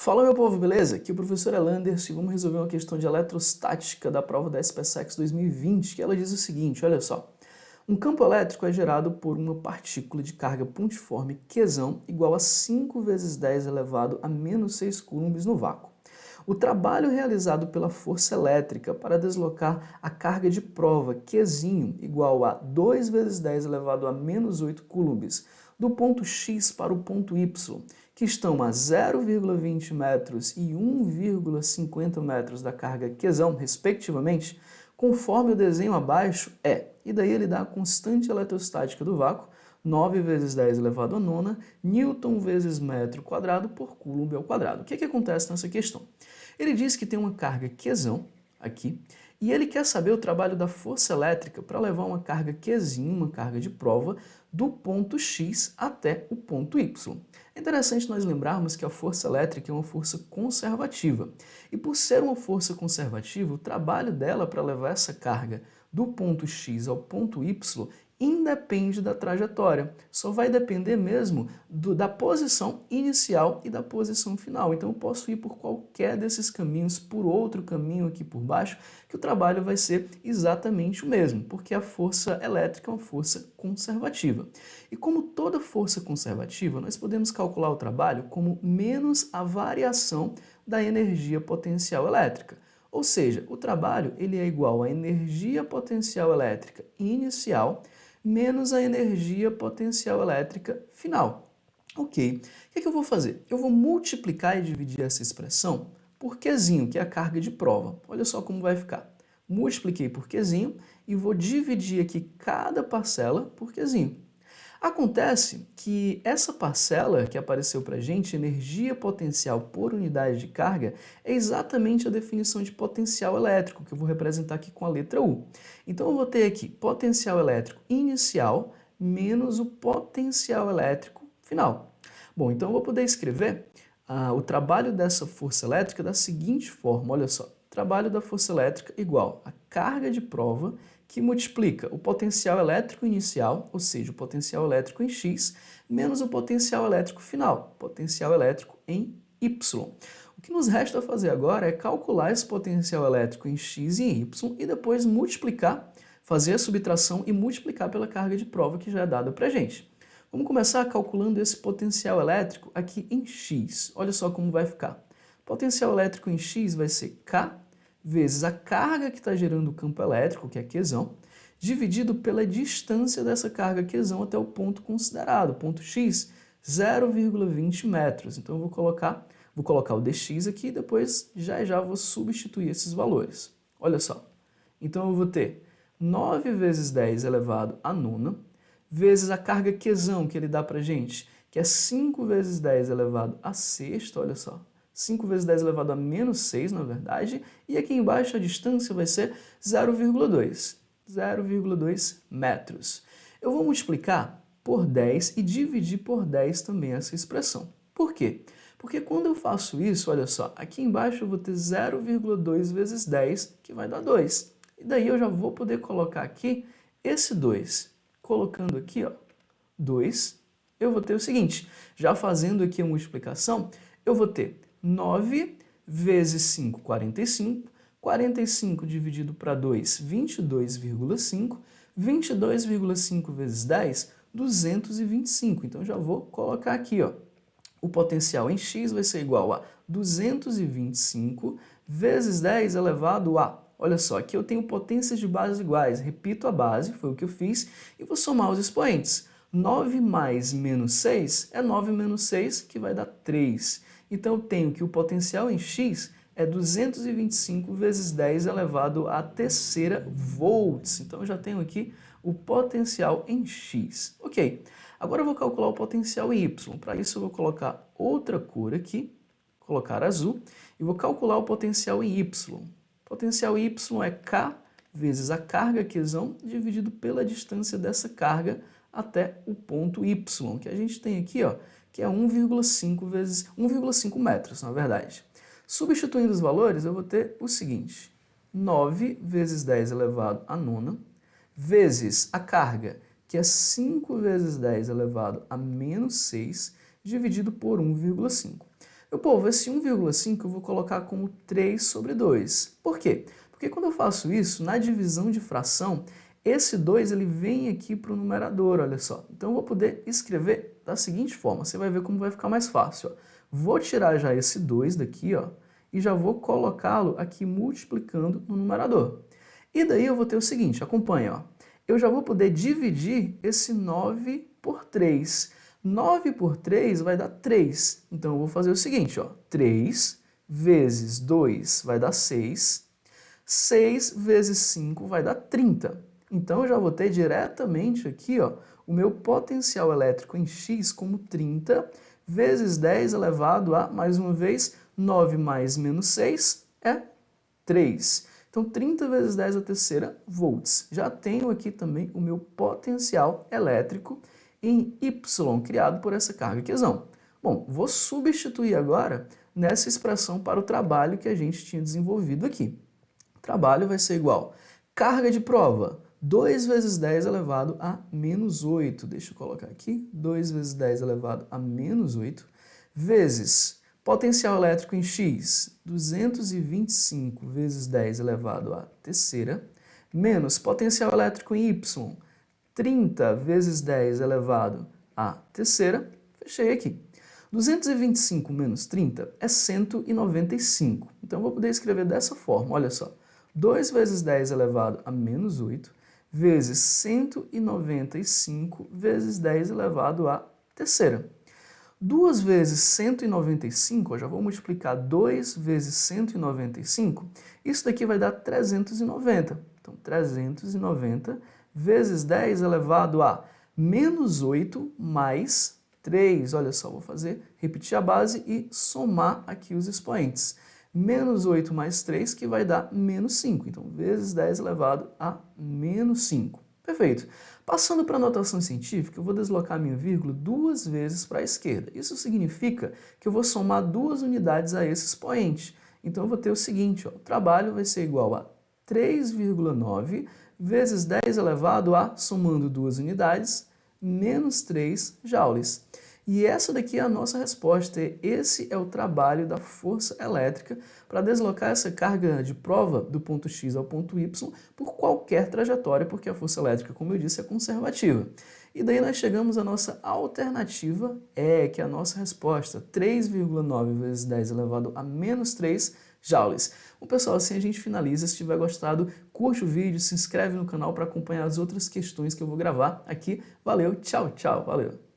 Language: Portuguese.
Fala meu povo, beleza? Aqui é o professor Elanderson e vamos resolver uma questão de eletrostática da prova da SPSEC 2020, que ela diz o seguinte, olha só. Um campo elétrico é gerado por uma partícula de carga pontiforme Qzão igual a 5 vezes 10 elevado a menos 6 coulombs no vácuo. O trabalho realizado pela força elétrica para deslocar a carga de prova Qzinho igual a 2 vezes 10 elevado a menos 8 coulombs do ponto X para o ponto Y, que estão a 0,20 metros e 1,50 metros da carga Qzão, respectivamente, conforme o desenho abaixo e daí ele dá a constante eletrostática do vácuo, 9 vezes 10 elevado a nona, Newton vezes metro quadrado por Coulomb ao quadrado. O que acontece nessa questão? Ele diz que tem uma carga Qzão aqui, e ele quer saber o trabalho da força elétrica para levar uma carga Qzinho, uma carga de prova, do ponto X até o ponto Y. É interessante nós lembrarmos que a força elétrica é uma força conservativa. E por ser uma força conservativa, o trabalho dela para levar essa carga do ponto X ao ponto Y independe da trajetória. Só vai depender mesmo da posição inicial e da posição final. Então eu posso ir por qualquer desses caminhos, por outro caminho aqui por baixo, que o trabalho vai ser exatamente o mesmo, porque a força elétrica é uma força conservativa. E como toda força conservativa, nós podemos calcular o trabalho como menos a variação da energia potencial elétrica. Ou seja, o trabalho ele é igual à energia potencial elétrica inicial menos a energia potencial elétrica final. Ok, o que eu vou fazer? Eu vou multiplicar e dividir essa expressão por Qzinho, que é a carga de prova. Olha só como vai ficar. Multipliquei por Qzinho e vou dividir aqui cada parcela por Qzinho. Acontece que essa parcela que apareceu para a gente, energia potencial por unidade de carga, é exatamente a definição de potencial elétrico, que eu vou representar aqui com a letra U. Então eu vou ter aqui potencial elétrico inicial menos o potencial elétrico final. Bom, então eu vou poder escrever o trabalho dessa força elétrica da seguinte forma, olha só. Trabalho da força elétrica igual a carga de prova que multiplica o potencial elétrico inicial, ou seja, o potencial elétrico em X, menos o potencial elétrico final, potencial elétrico em Y. O que nos resta fazer agora é calcular esse potencial elétrico em X e em Y e depois multiplicar, fazer a subtração e multiplicar pela carga de prova que já é dada para a gente. Vamos começar calculando esse potencial elétrico aqui em X. Olha só como vai ficar. Potencial elétrico em X vai ser K vezes a carga que está gerando o campo elétrico, que é Qzão, dividido pela distância dessa carga Qzão até o ponto considerado, ponto X, 0,20 metros. Então eu vou colocar o dx aqui e depois já vou substituir esses valores. Olha só. Então eu vou ter 9 vezes 10 elevado a nona, vezes a carga Qzão que ele dá para a gente, que é 5 vezes 10 elevado a sexta, olha só. 5 vezes 10 elevado a menos 6, na verdade, e aqui embaixo a distância vai ser 0,2 metros. Eu vou multiplicar por 10 e dividir por 10 também essa expressão. Por quê? Porque quando eu faço isso, olha só, aqui embaixo eu vou ter 0,2 vezes 10, que vai dar 2. E daí eu já vou poder colocar aqui esse 2. Colocando aqui, ó, 2, eu vou ter o seguinte, já fazendo aqui a multiplicação, eu vou ter 9 vezes 5, 45. 45 dividido para 2, 22,5. 22,5 vezes 10, 225. Então, já vou colocar aqui, ó. O potencial em X vai ser igual a 225 vezes 10 elevado a... Olha só, aqui eu tenho potências de bases iguais. Repito a base, foi o que eu fiz, e vou somar os expoentes. 9 mais menos 6 é 9 menos 6, que vai dar 3. Então, eu tenho que o potencial em X é 225 vezes 10 elevado à terceira volts. Então, eu já tenho aqui o potencial em X. Ok, agora eu vou calcular o potencial em Y. Para isso, eu vou colocar outra cor aqui, colocar azul, e vou calcular o potencial em Y. O potencial em Y é K vezes a carga Qzão dividido pela distância dessa carga até o ponto Y, que a gente tem aqui, ó, que é 1,5 metros, na verdade. Substituindo os valores, eu vou ter o seguinte, 9 vezes 10 elevado a nona, vezes a carga, que é 5 vezes 10 elevado a menos 6, dividido por 1,5. Meu povo, esse 1,5 eu vou colocar como 3 sobre 2. Por quê? Porque quando eu faço isso, na divisão de fração, esse 2 ele vem aqui para o numerador, olha só. Então eu vou poder escrever da seguinte forma, você vai ver como vai ficar mais fácil. Ó. Vou tirar já esse 2 daqui, ó, e já vou colocá-lo aqui multiplicando no numerador. E daí eu vou ter o seguinte, acompanha, ó. Eu já vou poder dividir esse 9 por 3. 9 por 3 vai dar 3. Então eu vou fazer o seguinte, ó. 3 vezes 2 vai dar 6. 6 vezes 5 vai dar 30. Então eu já vou ter diretamente aqui, ó, o meu potencial elétrico em X como 30 vezes 10 elevado a, mais uma vez, 9 mais menos 6 é 3. Então 30 vezes 10 à terceira volts. Já tenho aqui também o meu potencial elétrico em Y, criado por essa carga quesão. Bom, vou substituir agora nessa expressão para o trabalho que a gente tinha desenvolvido aqui. O trabalho vai ser igual carga de prova, 2 vezes 10 elevado a menos 8. Deixa eu colocar aqui, 2 vezes 10 elevado a menos 8, vezes potencial elétrico em X, 225 vezes 10 elevado à terceira, menos potencial elétrico em Y, 30 vezes 10 elevado à terceira, fechei aqui. 225 menos 30 é 195. Então eu vou poder escrever dessa forma, olha só. 2 vezes 10 elevado a menos 8, vezes 195 vezes 10 elevado à terceira. 2 vezes 195, eu já vou multiplicar 2 vezes 195, isso daqui vai dar 390. Então, 390 vezes 10 elevado a menos 8 mais 3. Olha só, vou repetir a base e somar aqui os expoentes. Menos 8 mais 3, que vai dar menos 5. Então, vezes 10 elevado a menos 5. Perfeito. Passando para a notação científica, eu vou deslocar minha vírgula 2 vezes para a esquerda. Isso significa que eu vou somar 2 unidades a esse expoente. Então, eu vou ter o seguinte, ó, o trabalho vai ser igual a 3,9 vezes 10 elevado a, somando 2 unidades, menos 3 joules. E essa daqui é a nossa resposta. Esse é o trabalho da força elétrica para deslocar essa carga de prova do ponto X ao ponto Y por qualquer trajetória, porque a força elétrica, como eu disse, é conservativa. E daí nós chegamos à nossa alternativa E, que é a nossa resposta, 3,9 vezes 10 elevado a menos 3 joules. Bom, pessoal, assim a gente finaliza. Se tiver gostado, curte o vídeo, se inscreve no canal para acompanhar as outras questões que eu vou gravar aqui. Valeu, tchau, tchau, valeu!